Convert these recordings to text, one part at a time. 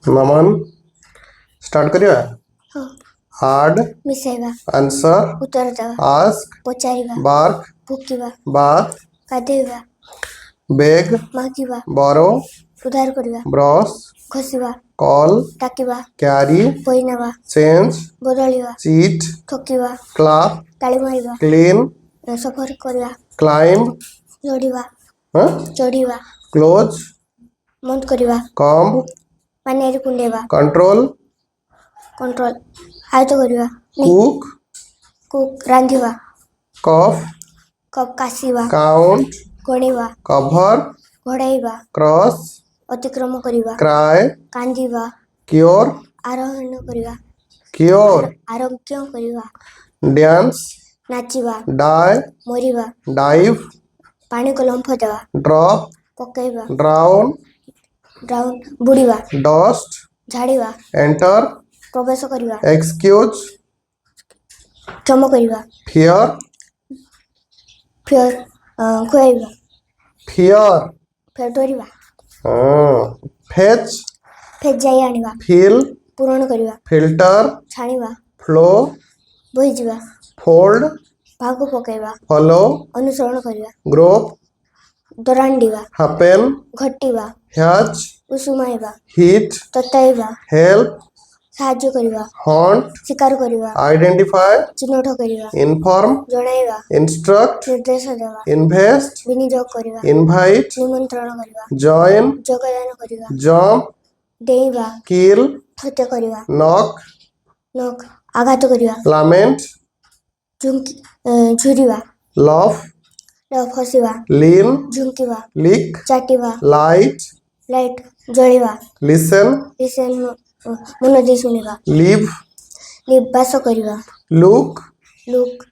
नमन start करिया add मिसाइबा answer उत्तर देवा आस्क पचारिबा बार्क भुकिबा बाथ गाधेइबा बेग मागिबा बोरो उधार करिबा ब्रश घसिबा कॉल डाकिबा कैरी बोइनाबा चेंज बदलिबा चीट ठकिबा क्लाप ताली मारिबा क्लीन सफर करिबा क्लाइंब चढ़िबा चढ़िबा क्लोज बंद करिबा कॉम्ब पानी कुंडेबा कंट्रोल कंट्रोल आयत करिबा कुक कुक रांधिबा कफ कप कासिबा काउंट गणिबा कवर घोड़ाइबा क्रॉस अतिक्रम करिबा क्राई कांदिबा क्योर आरोहण करिबा क्योर आरोग्य करिबा डांस नाचिबा डाई मरिबा डाइव पानी को लंफ देवा ड्रॉप पकाइबा ड्राउन डाउन बुड़ीबा डस्ट झाड़ीबा एंटर प्रवेश करिबा एक्सक्यूज क्षमा करिबा फियर फिर खुआइबा फियर फिर डरिबा फेच फिर जाई आनिबा फिल पूर्ण करिबा फिल्टर छानिबा फ्लो बोहिजिबा फोल्ड भाग पकाइबा फॉलो अनुसरण करिबा ग्रोप दरांडिबा हैपन घटिबा हैच उसुमाइबा हिट तताइबा हेल्प साहाଯ୍य करिबा हॉन्ट शिकार करिबा आइडेंटिफाई चिन्हट करिबा इन्फॉर्म जणाइबा इंस्ट्रक्ट निर्देश देवा इन्वेस्ट विनियोग करिबा इनवाइट निमंत्रण करिबा जॉइन योगदान करिबा जंप डेइबा किल हत्या करिबा नॉक नोक आघात करिबा लमेंट झुरिबा लॉफ फसिबा लीन झुंकिबा लिक चाटिबा लाइट लाइट जଳିबा लिसन लिसन मनोदी सुनिबा लिव निवास करिबा लुक लुक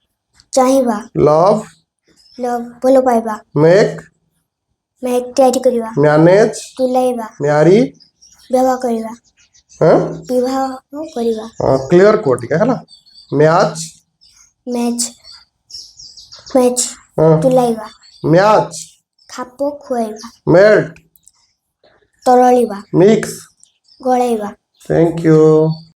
चाहिबा लव लव भलो पाइबा मेक मेक तैयारी करिबा मैनेज तुलाइबा म्यारी विवाह करिबा विवाह करिबा क्लियर कोड ठीक है ना मैच मैच मैच तुलाइबा मैच खापो खुआइबा मेल्ट तरलिबा मिक्स गळाइबा थैंक यू